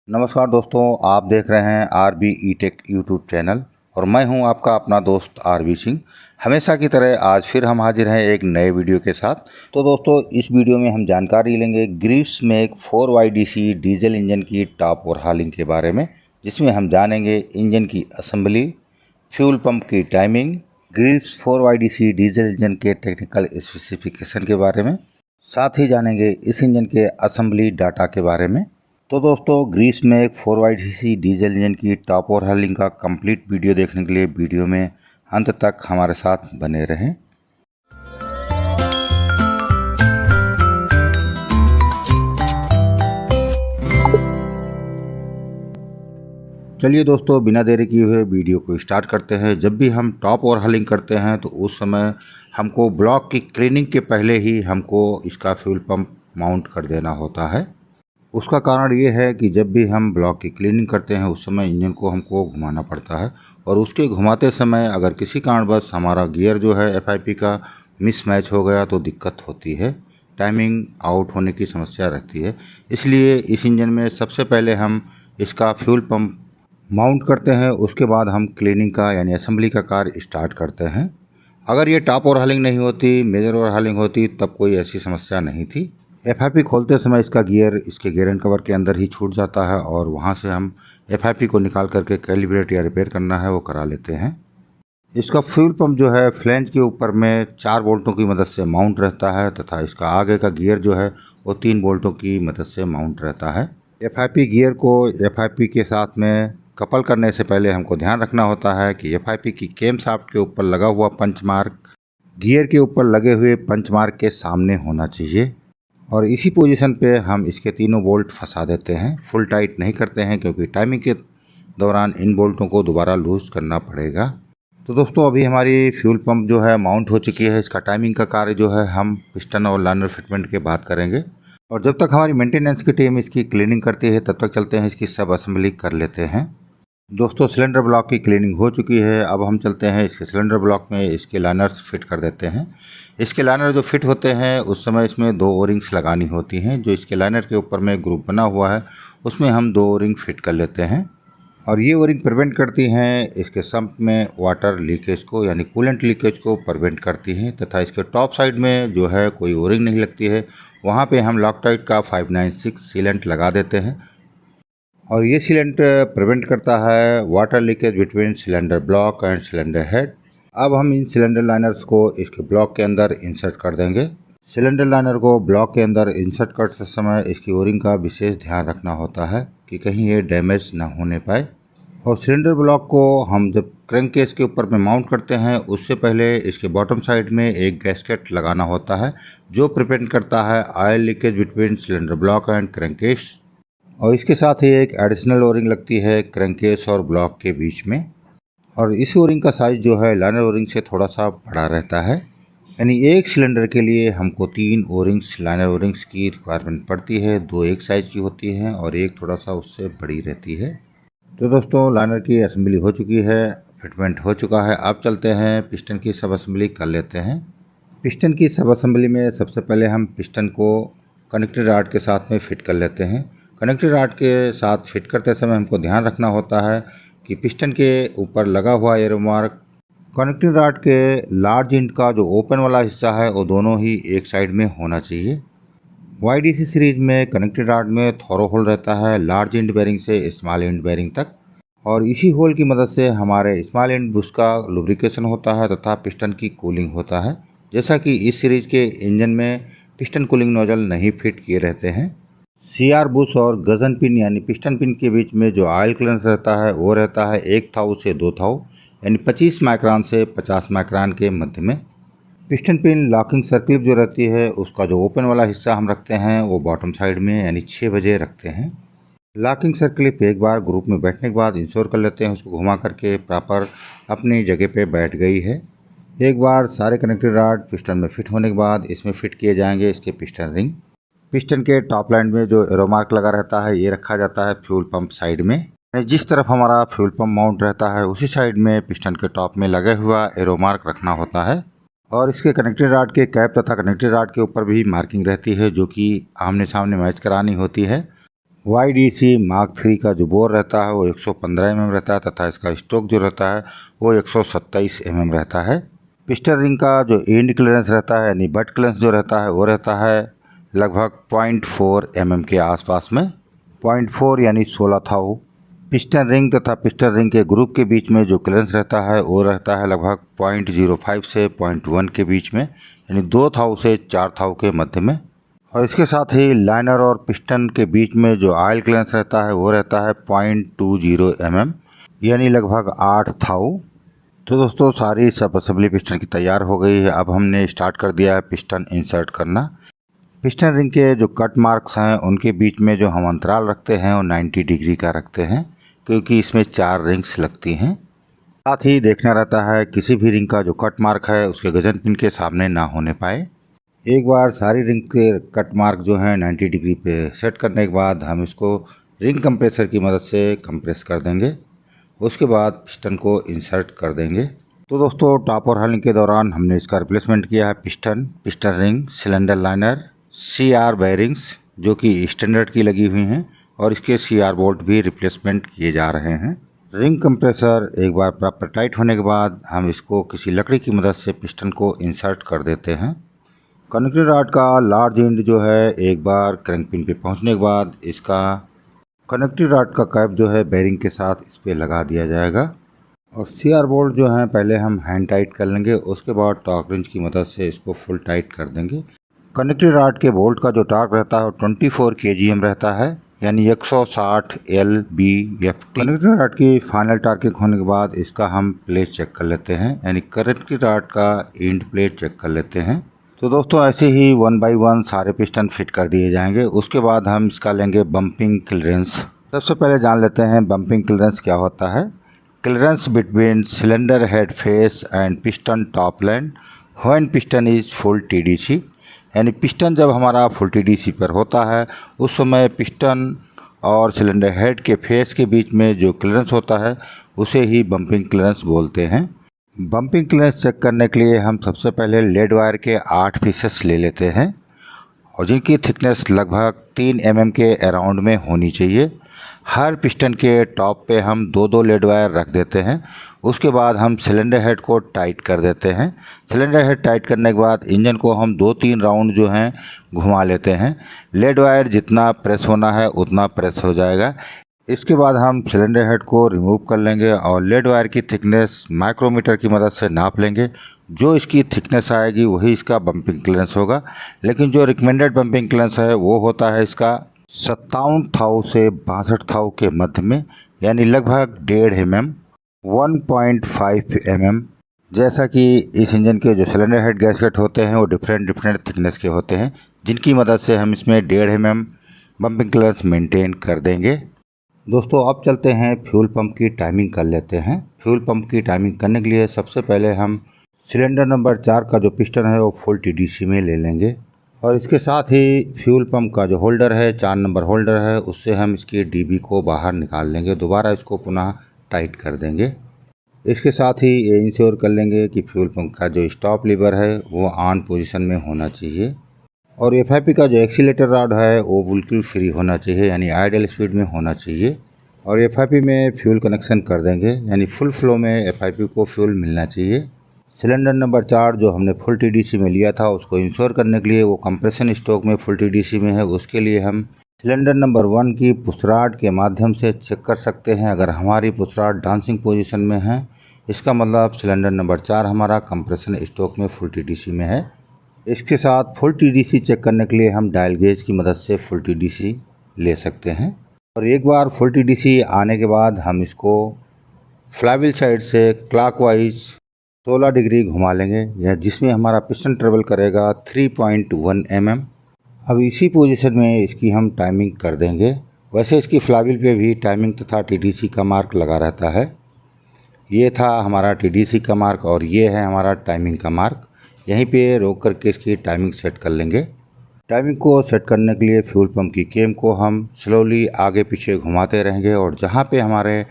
नमस्कार दोस्तों, आप देख रहे हैं आरबी ई टेक यूट्यूब चैनल और मैं हूं आपका अपना दोस्त आरबी सिंह। हमेशा की तरह आज फिर हम हाजिर हैं एक नए वीडियो के साथ। तो दोस्तों, इस वीडियो में हम जानकारी लेंगे Greaves make 4YDC diesel engine की टॉप ओवरहॉलिंग के बारे में, जिसमें हम जानेंगे इंजन की असेंबली, फ्यूल पंप की timing, Greaves 4YDC diesel engine के टेक्निकल स्पेसिफिकेशन के बारे में, साथ ही जानेंगे इस इंजन के असेंबली डाटा के बारे में। तो दोस्तों, Greaves make 4YDC diesel engine की टॉप ओवरहॉलिंग का कंप्लीट वीडियो देखने के लिए वीडियो में अंत तक हमारे साथ बने रहें। चलिए दोस्तों, बिना देरी किए हुए वीडियो को स्टार्ट करते हैं। जब भी हम टॉप ओवरहॉलिंग करते हैं तो उस समय हमको ब्लॉक की क्लीनिंग के पहले ही हमको इसका फ्यूल पंप माउंट कर देना होता है। उसका कारण ये है कि जब भी हम ब्लॉक की क्लीनिंग करते हैं उस समय इंजन को हमको घुमाना पड़ता है, और उसके घुमाते समय अगर किसी कारणवश हमारा गियर जो है FIP का मिसमैच हो गया तो दिक्कत होती है, टाइमिंग आउट होने की समस्या रहती है। इसलिए इस इंजन में सबसे पहले हम इसका फ्यूल पंप माउंट करते हैं, उसके बाद हम क्लीनिंग का यानी असेंबली का कार्य स्टार्ट करते हैं। अगर ये टॉप ओवरहॉलिंग नहीं होती, मेजर ओवरहॉलिंग होती, तब कोई ऐसी समस्या नहीं थी। FIP खोलते समय इसका गियर इसके गियर एंड कवर के अंदर ही छूट जाता है और वहाँ से हम FIP को निकाल करके कैलिब्रेट या रिपेयर करना है वो करा लेते हैं। इसका फ्यूल पंप जो है फ्लैंज के ऊपर में 4 बोल्टों की मदद से माउंट रहता है तथा इसका आगे का गियर जो है वो 3 बोल्टों की मदद से माउंट रहता है। FIP गियर को FIP के साथ में कपल करने से पहले हमको ध्यान रखना होता है कि FIP की केम शाफ्ट के ऊपर लगा हुआ पंच मार्क गियर के ऊपर लगे हुए पंच मार्क के सामने होना चाहिए, और इसी पोजीशन पे हम इसके तीनों बोल्ट फंसा देते हैं। फुल टाइट नहीं करते हैं क्योंकि टाइमिंग के दौरान इन बोल्टों को दोबारा लूज़ करना पड़ेगा। तो दोस्तों, अभी हमारी फ्यूल पंप जो है माउंट हो चुकी है। इसका टाइमिंग का कार्य जो है हम पिस्टन और लाइनर फिटमेंट के बाद करेंगे, और जब तक हमारी मेंटेनेंस की टीम इसकी क्लीनिंग करती है तब तक चलते हैं इसकी सब असेंबली कर लेते हैं। दोस्तों, सिलेंडर ब्लॉक की क्लीनिंग हो चुकी है। अब हम चलते हैं इसके सिलेंडर ब्लॉक में इसके लाइनर्स फिट कर देते हैं। इसके लाइनर जो फिट होते हैं उस समय इसमें 2 ओरिंग्स लगानी होती हैं। जो इसके लाइनर के ऊपर में ग्रुप बना हुआ है उसमें हम 2 ओरिंग फिट कर लेते हैं, और ये ओरिंग प्रिवेंट करती हैं इसके सम्प में वाटर लीकेज को यानी कूलेंट लीकेज को प्रिवेंट करती हैं, तथा इसके टॉप साइड में जो है कोई ओरिंग नहीं लगती है वहाँ पे हम लॉकटाइट का 596 सीलेंट लगा देते हैं, और ये सीलेंट प्रिवेंट करता है water leakage between cylinder block and cylinder head. अब हम इन सिलेंडर लाइनर्स को इसके ब्लॉक के अंदर इंसर्ट कर देंगे। सिलेंडर लाइनर को ब्लॉक के अंदर इंसर्ट करते समय इसकी ओरिंग का विशेष ध्यान रखना होता है कि कहीं ये डैमेज ना होने पाए। और सिलेंडर ब्लॉक को हम जब क्रैंक केस के ऊपर में माउंट करते हैं उससे पहले इसके बॉटम साइड में एक गैस्केट लगाना होता है जो प्रिवेंट करता है oil leakage between cylinder block and crank case, और इसके साथ ही एक एडिशनल ओरिंग लगती है क्रैंक केस और ब्लॉक के बीच में, और इस ओरिंग का साइज़ जो है लाइनर ओरिंग से थोड़ा सा बड़ा रहता है। यानी एक सिलेंडर के लिए हमको 3 ओरिंग्स लाइनर ओरिंग्स की रिक्वायरमेंट पड़ती है। 2 एक साइज़ की होती हैं और एक थोड़ा सा उससे बड़ी रहती है। तो दोस्तों, लाइनर की असेंबली हो चुकी है, फिटमेंट हो चुका है। अब चलते हैं पिस्टन की सब असेंबली कर लेते हैं। पिस्टन की सब असेंबली में सबसे पहले हम पिस्टन को कनेक्टेड रॉड के साथ में फिट कर लेते हैं। कनेक्टेड रॉड के साथ फिट करते समय हमको ध्यान रखना होता है कि पिस्टन के ऊपर लगा हुआ एरो मार्क कनेक्टिंग रॉड के लार्ज एंड का जो ओपन वाला हिस्सा है वो दोनों ही एक साइड में होना चाहिए। YDC सीरीज में कनेक्टेड रॉड में थोरो होल रहता है लार्ज एंड बेरिंग से स्मॉल एंड बेरिंग तक, और इसी होल की मदद से हमारे स्मॉल एंड बुश का लुब्रिकेशन होता है तथा पिस्टन की कूलिंग होता है। जैसा कि इस सीरीज के इंजन में पिस्टन कूलिंग नोजल नहीं फिट किए रहते हैं। CR बुश और गजन पिन यानी पिस्टन पिन के बीच में जो ऑयल क्लियरेंस रहता है वो रहता है 1 थाउ से 2 थाउ, यानी 25 माइक्रोन से 50 माइक्रोन के मध्य में। पिस्टन पिन लॉकिंग सर्किल जो रहती है उसका जो ओपन वाला हिस्सा हम रखते हैं वो बॉटम साइड में यानी 6 बजे रखते हैं। लॉकिंग सर्किल एक बार ग्रुप में बैठने के बाद इंश्योर कर लेते हैं उसको घुमा करके प्रॉपर अपनी जगह पे बैठ गई है। एक बार सारे कनेक्टेड रॉड पिस्टन में फिट होने के बाद इसमें फिट किए जाएंगे इसके पिस्टन रिंग। पिस्टन के टॉप लाइन में जो एरो मार्क लगा रहता है ये रखा जाता है फ्यूल पंप साइड में। जिस तरफ हमारा फ्यूल पंप माउंट रहता है उसी साइड में पिस्टन के टॉप में लगे हुआ एरो मार्क रखना होता है, और इसके कनेक्टेड रॉड के कैप तथा कनेक्टेड रॉड के ऊपर भी मार्किंग रहती है जो कि आमने सामने मैच करानी होती है। YDC Mark III का जो बोर रहता है वो 115 mm रहता है तथा इसका स्ट्रोक जो रहता है वो 127 mm रहता है। पिस्टन रिंग का जो एंड क्लियरेंस रहता है यानी बट क्लियरेंस जो रहता है वो रहता है लगभग 0.4 mm के आसपास में। 0.4 यानी 16 थाऊ। पिस्टन रिंग तथा पिस्टन रिंग के ग्रुप के बीच में जो क्लियरेंस रहता है वो रहता है लगभग 0.05 से 0.1 के बीच में, यानी 2 थाऊ से 4 थाऊ के मध्य में। और इसके साथ ही लाइनर और पिस्टन के बीच में जो ऑयल क्लियरेंस रहता है वो रहता है 0.20 mm, यानी लगभग 8 थाऊ। तो दोस्तों सारी सब असेंबली पिस्टन की तैयार हो गई है। अब हमने स्टार्ट कर दिया है पिस्टन इंसर्ट करना। पिस्टन रिंग के जो कट मार्क्स हैं उनके बीच में जो हम अंतराल रखते हैं वो 90 डिग्री का रखते हैं, क्योंकि इसमें 4 रिंग्स लगती हैं। साथ ही देखना रहता है किसी भी रिंग का जो कट मार्क है उसके गजन पिन के सामने ना होने पाए। एक बार सारी रिंग के कट मार्क जो है 90 डिग्री पे सेट करने के बाद हम इसको रिंग कंप्रेसर की मदद से कंप्रेस कर देंगे। उसके बाद पिस्टन को इंसर्ट कर देंगे। तो दोस्तों टॉप और हलिंग के दौरान हमने इसका रिप्लेसमेंट किया है piston ring, cylinder liner, CR bearings जो कि स्टैंडर्ड की लगी हुई हैं और इसके CR बोल्ट भी रिप्लेसमेंट किए जा रहे हैं। रिंग कंप्रेसर एक बार प्रॉपर टाइट होने के बाद हम इसको किसी लकड़ी की मदद से पिस्टन को इंसर्ट कर देते हैं। कनेक्टिंग रॉड का लार्ज एंड जो है एक बार क्रैंक पिन पे पहुंचने के बाद इसका कनेक्टिंग रॉड का कैप जो है बेयरिंग के साथ इस पर लगा दिया जाएगा। और CR बोल्ट जो है पहले हम हैंड टाइट कर लेंगे, उसके बाद टॉर्क रिंच की मदद से इसको फुल टाइट कर देंगे। कनेक्टिंग रॉड के बोल्ट का जो टॉर्क रहता है वो 24 kgm रहता है, यानी 160 lb/ft। कनेक्टिंग रॉड की फाइनल टॉर्किंग होने के बाद इसका हम प्लेट चेक कर लेते हैं, यानी कनेक्टिंग रॉड का एंड प्लेट चेक कर लेते हैं। तो दोस्तों ऐसे ही 1 बाय 1 सारे पिस्टन फिट कर दिए जाएंगे। उसके बाद हम इसका लेंगे बम्पिंग क्लियरेंस। सबसे पहले जान लेते हैं बम्पिंग क्लियरेंस क्या होता है। Clearance between cylinder head face and piston top line when piston is full TDC, यानी पिस्टन जब हमारा फुल TDC पर होता है उस समय पिस्टन और सिलेंडर हेड के फेस के बीच में जो क्लियरेंस होता है उसे ही बम्पिंग क्लियरेंस बोलते हैं। बम्पिंग क्लियरेंस चेक करने के लिए हम सबसे पहले लेड वायर के 8 पीसेस ले लेते हैं और जिनकी थिकनेस लगभग 3 mm के अराउंड में होनी चाहिए। हर पिस्टन के टॉप पे हम 2-2 लेड वायर रख देते हैं। उसके बाद हम सिलेंडर हेड को टाइट कर देते हैं। सिलेंडर हेड टाइट करने के बाद इंजन को हम 2-3 राउंड जो हैं घुमा लेते हैं। लेड वायर जितना प्रेस होना है उतना प्रेस हो जाएगा। इसके बाद हम सिलेंडर हेड को रिमूव कर लेंगे और लेड वायर की थिकनेस माइक्रोमीटर की मदद से नाप लेंगे। जो इसकी थिकनेस आएगी वही इसका बम्पिंग क्लियरेंस होगा, लेकिन जो रिकमेंडेड बम्पिंग क्लियरेंस है वो होता है इसका 57 थाऊ से 62 थाऊ के मध्य में, यानी लगभग 1.5 mm 1.5 mm। जैसा कि इस इंजन के जो सिलेंडर हेड गैसकेट होते हैं वो डिफरेंट थिकनेस के होते हैं, जिनकी मदद से हम इसमें 1.5 mm बम्पिंग क्लियरेंस मेंटेन कर देंगे। दोस्तों अब चलते हैं फ्यूल पंप की टाइमिंग कर लेते हैं। फ्यूल पंप की टाइमिंग करने के लिए सबसे पहले हम सिलेंडर नंबर 4 का जो पिस्टन है वो फुल TDC में ले लेंगे और इसके साथ ही फ्यूल पंप का जो होल्डर है 4 नंबर होल्डर है उससे हम इसकी DB को बाहर निकाल लेंगे। दोबारा इसको पुनः टाइट कर देंगे। इसके साथ ही ये इंश्योर कर लेंगे कि फ्यूल पंप का जो स्टॉप लीवर है वो ऑन पोजीशन में होना चाहिए और FIP का जो एक्सीलेटर रॉड है वो बिल्कुल फ्री होना चाहिए, यानी आइडियल स्पीड में होना चाहिए। और FIP में फ्यूल कनेक्शन कर देंगे, यानी फुल फ्लो में FIP को फ्यूल मिलना चाहिए। सिलेंडर नंबर 4 जो हमने फुल TDC में लिया था उसको इंश्योर करने के लिए वो कंप्रेशन स्ट्रोक में फुल TDC में है। उसके लिए हम सिलेंडर नंबर 1 की पुशरॉड के माध्यम से चेक कर सकते हैं। अगर हमारी पुशरॉड डांसिंग पोजीशन में है इसका मतलब सिलेंडर नंबर 4 हमारा कंप्रेशन स्ट्रोक में फुल TDC में है। इसके साथ फुल TDC चेक करने के लिए हम डायल गेज की मदद से फुल TDC ले सकते हैं। और एक बार फुल TDC आने के बाद हम इसको फ्लाईव्हील साइड से क्लॉकवाइज 16 डिग्री घुमा लेंगे, या जिसमें हमारा पिस्टन ट्रेवल करेगा 3.1 mm। अब इसी पोजीशन में इसकी हम टाइमिंग कर देंगे। वैसे इसकी फ्लाईव्हील पे भी टाइमिंग तथा TDC का मार्क लगा रहता है। ये था हमारा TDC का मार्क और ये है हमारा टाइमिंग का मार्क। यहीं पे रोक करके इसकी टाइमिंग सेट कर लेंगे। टाइमिंग को सेट करने के लिए फ्यूल पंप की केम को हम स्लोली आगे पीछे घुमाते रहेंगे और जहाँ पे हमारे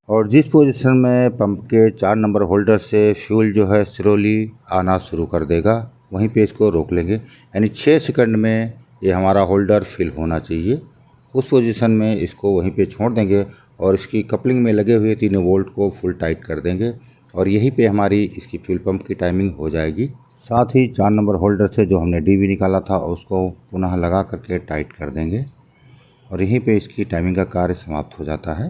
और जिस पोजीशन में पंप के 4 नंबर होल्डर से फ्यूल जो है स्लोली आना शुरू कर देगा वहीं पे इसको रोक लेंगे, यानी 6 सेकंड में ये हमारा होल्डर फिल होना चाहिए। उस पोजीशन में इसको वहीं पे छोड़ देंगे और इसकी कपलिंग में लगे हुए तीनों बोल्ट को फुल टाइट कर देंगे और यहीं पे हमारी इसकी फ्यूल पंप की टाइमिंग हो जाएगी। साथ ही 4 नंबर होल्डर से जो हमने डीबी निकाला था उसको पुनः लगा करके टाइट कर देंगे और यहीं पे इसकी टाइमिंग का कार्य समाप्त हो जाता है।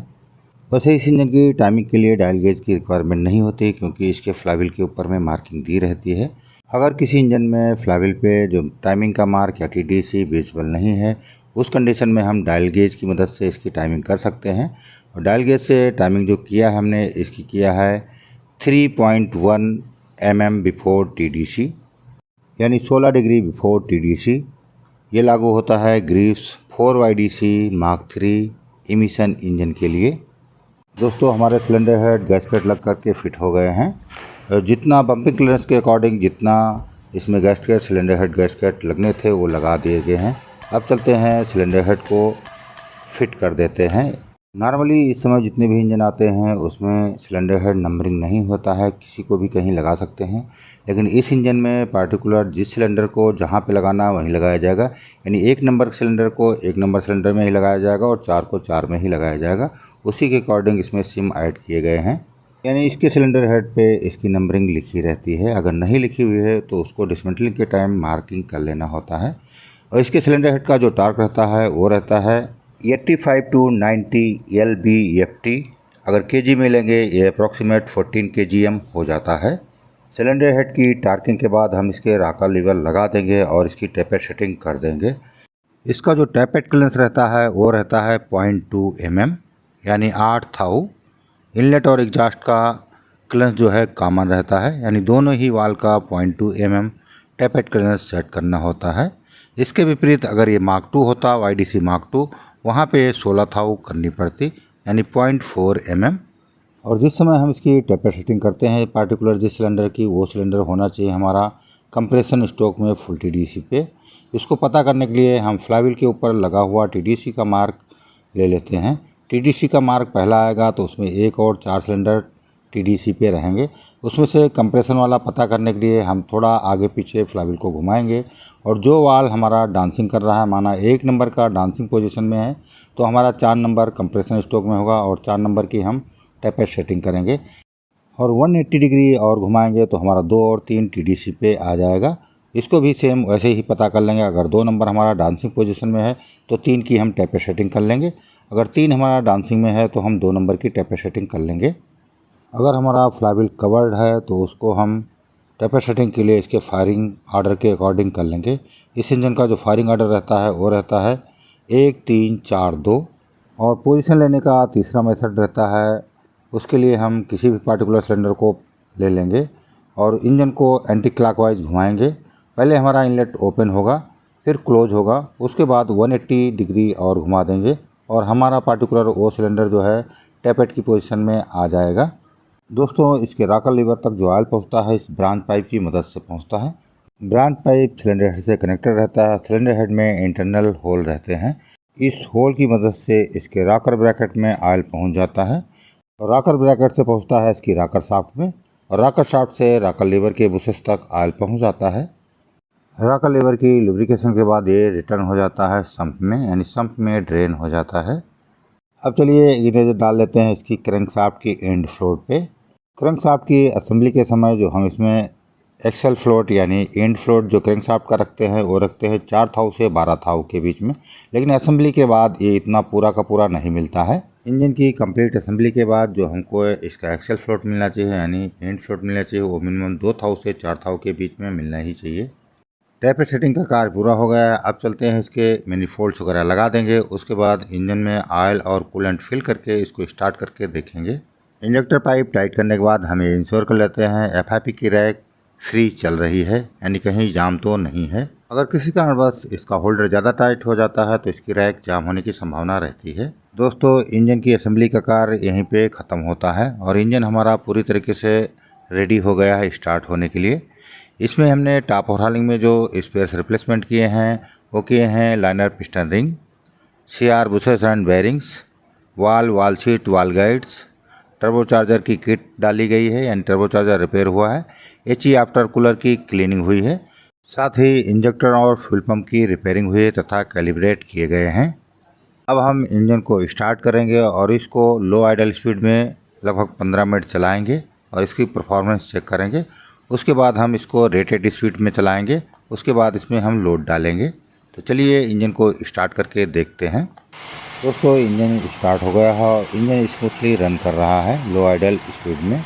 वैसे इस इंजन की टाइमिंग के लिए डायल गेज की रिक्वायरमेंट नहीं होती क्योंकि इसके फ्लाईव्हील के ऊपर में मार्किंग दी रहती है। अगर किसी इंजन में फ्लाईव्हील पे जो टाइमिंग का मार्क या टीडीसी विजिबल नहीं है, उस कंडीशन में हम डायल गेज की मदद से इसकी टाइमिंग कर सकते हैं। और डायल गेज से टाइमिंग जो किया है हमने, इसकी किया है 3.1 mm बिफोर टीडीसी, यानी 16 डिग्री बिफोर टीडीसी। ये लागू होता है Greaves 4YDC mark 3 emission engine के लिए। दोस्तों हमारे सिलेंडर हेड गैसकेट लग करके फिट हो गए हैं। जितना बम्पिंग क्लियरेंस के अकॉर्डिंग जितना इसमें गैसकेट सिलेंडर हेड गैसकेट लगने थे वो लगा दिए गए हैं। अब चलते हैं सिलेंडर हेड को फिट कर देते हैं। नॉर्मली इस समय जितने भी इंजन आते हैं उसमें सिलेंडर हेड नंबरिंग नहीं होता है, किसी को भी कहीं लगा सकते हैं। लेकिन इस इंजन में पार्टिकुलर जिस सिलेंडर को जहाँ पे लगाना वहीं लगाया जाएगा, यानी 1 नंबर सिलेंडर को 1 नंबर सिलेंडर में ही लगाया जाएगा और 4 को 4 में ही लगाया जाएगा। उसी के अकॉर्डिंग इसमें सिम ऐड किए गए हैं, यानी इसके सिलेंडर हेड पे इसकी नंबरिंग लिखी रहती है। अगर नहीं लिखी हुई है तो उसको डिसमेंटलिंग के टाइम मार्किंग कर लेना होता है। और इसके सिलेंडर हेड का जो टार्क रहता है वो रहता है 85 to 90 lb/ft। अगर केजी में लेंगे ये अप्रॉक्सीमेट 14 kgm हो जाता है। सिलेंडर हेड की टार्किंग के बाद हम इसके राका लीवर लगा देंगे और इसकी टैपेट सेटिंग कर देंगे। इसका जो टैपेट क्लियरेंस रहता है वो रहता है 0.2 mm, यानी 8 थाउ। इनलेट और एग्जॉस्ट का क्लियरेंस जो है कॉमन रहता है, यानी दोनों ही वाल का 0.2 mm टैपेट क्लियरेंस सेट करना होता है। इसके विपरीत अगर ये मार्क 2 होता, YDC मार्क 2, वहाँ पे 16 थाउ करनी पड़ती, यानी 0.4 mm। और जिस समय हम इसकी टैपेट सेटिंग करते हैं पार्टिकुलर जिस सिलेंडर की, वो सिलेंडर होना चाहिए हमारा कंप्रेशन स्ट्रोक में फुल TDC पे। इसको पता करने के लिए हम फ्लाईव्हील के ऊपर लगा हुआ TDC का मार्क ले लेते हैं। TDC का मार्क पहला आएगा तो उसमें 1 और 4 सिलेंडर TDC पे रहेंगे। उसमें से कंप्रेशन वाला पता करने के लिए हम थोड़ा आगे पीछे फ्लाईव्हील को घुमाएंगे और जो वाल हमारा डांसिंग कर रहा है, माना 1 नंबर का डांसिंग पोजीशन में है तो हमारा 4 नंबर कंप्रेशन स्ट्रोक में होगा और 4 नंबर की हम टैपेट सेटिंग करेंगे। और 180 डिग्री और घुमाएंगे तो हमारा 2 और 3 TDC पे आ जाएगा। इसको भी सेम वैसे ही पता कर लेंगे। अगर 2 नंबर हमारा डांसिंग पोजीशन में है तो 3 की हम टैपेट सेटिंग कर लेंगे। अगर 3 हमारा डांसिंग में है तो हम 2 नंबर की टैपेट सेटिंग कर लेंगे। अगर हमारा फ्लाईव्हील कवर्ड है तो उसको हम टैपेट सेटिंग के लिए इसके फायरिंग आर्डर के अकॉर्डिंग कर लेंगे। इस इंजन का जो फायरिंग आर्डर रहता है वो रहता है 1 3 4 2। और पोजीशन लेने का तीसरा मेथड रहता है, उसके लिए हम किसी भी पार्टिकुलर सिलेंडर को ले लेंगे और इंजन को एंटी क्लॉकवाइज घुमाएंगे। पहले हमारा इनलेट ओपन होगा, फिर क्लोज होगा, उसके बाद 180 डिग्री और घुमा देंगे और हमारा पार्टिकुलर वो सिलेंडर जो है टैपेट की पोजीशन में आ जाएगा। दोस्तों इसके राका लीवर तक जो ऑयल पहुंचता है इस ब्रांच पाइप की मदद से पहुंचता है। ब्रांच पाइप सिलेंडर हेड से कनेक्टेड रहता है। सिलेंडर हेड में इंटरनल होल रहते हैं। इस होल की मदद से इसके राकर ब्रैकेट में ऑयल पहुंच जाता है और राकर ब्रैकेट से पहुंचता है इसकी राकर शाफ्ट में और राकर शाफ्ट से राकर लीवर के बुशेस तक ऑयल पहुँच जाता है। राकर लीवर की लुब्रिकेशन के बाद ये रिटर्न हो जाता है सम्प में, यानी सम्प में ड्रेन हो जाता है। अब चलिए इरेजर डाल लेते हैं इसकी क्रैंकशाफ्ट की एंड फ्लोट पे। क्रैंकशाफ्ट की असेंबली के समय जो हम इसमें एक्सल फ्लोट यानी एंड फ्लोट जो क्रैंकशाफ्ट का रखते हैं वो रखते हैं 4 थाउ से 12 थाउ के बीच में, लेकिन असेंबली के बाद ये इतना पूरा का पूरा नहीं मिलता है। इंजन की कंप्लीट असेंबली के बाद जो हमको इसका एक्सल फ्लोट मिलना चाहिए यानी एंड फ्लोट मिलना चाहिए, वो मिनिमम 2 थाउ से 4 थाउ के बीच में मिलना ही चाहिए। टैपेट सेटिंग का कार्य पूरा हो गया है। अब चलते हैं इसके मैनिफोल्ड्स वगैरह लगा देंगे। उसके बाद इंजन में ऑयल और कूलेंट फिल करके इसको स्टार्ट करके देखेंगे। इंजेक्टर पाइप टाइट करने के बाद हमें इंश्योर कर लेते हैं FIP की रैक फ्री चल रही है, यानी कहीं जाम तो नहीं है। अगर किसी कारणवश इसका होल्डर ज़्यादा टाइट हो जाता है तो इसकी रैक जाम होने की संभावना रहती है। दोस्तों इंजन की असेंबली का कार्य यहीं पे ख़त्म होता है और इंजन हमारा पूरी तरीके से रेडी हो गया है स्टार्ट होने के लिए। इसमें हमने टॉप ओवरहॉलिंग में जो स्पेयर्स रिप्लेसमेंट किए हैं वो किए हैं liner piston ring, CR bushes and bearings, वाल शीट, वाल गाइड्स, टर्बोचार्जर की किट डाली गई है यानी टर्बोचार्जर रिपेयर हुआ है, HE आफ्टर कूलर की क्लीनिंग हुई है, साथ ही इंजेक्टर और फ्यूल पंप की रिपेयरिंग हुई है तथा कैलिब्रेट किए गए हैं। अब हम इंजन को स्टार्ट करेंगे और इसको लो आइडल स्पीड में लगभग 15 मिनट चलाएंगे और इसकी परफॉर्मेंस चेक करेंगे। उसके बाद हम इसको रेटेड स्पीड में चलाएंगे। उसके बाद इसमें हम लोड डालेंगे। तो चलिए इंजन को स्टार्ट करके देखते हैं। दोस्तों इंजन स्टार्ट हो गया है और इंजन स्मूथली रन कर रहा है लो आइडल स्पीड में।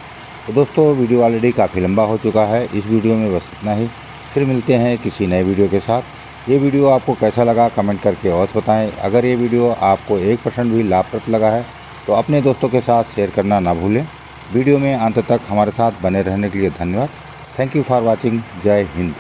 तो दोस्तों वीडियो ऑलरेडी काफ़ी लंबा हो चुका है। इस वीडियो में बस इतना ही। फिर मिलते हैं किसी नए वीडियो के साथ। ये वीडियो आपको कैसा लगा कमेंट करके और बताएं। अगर ये वीडियो आपको 1% भी लाभप्रद लगा है तो अपने दोस्तों के साथ शेयर करना ना भूलें। वीडियो में अंत तक हमारे साथ बने रहने के लिए धन्यवाद। Thank you for watching. जय हिंद।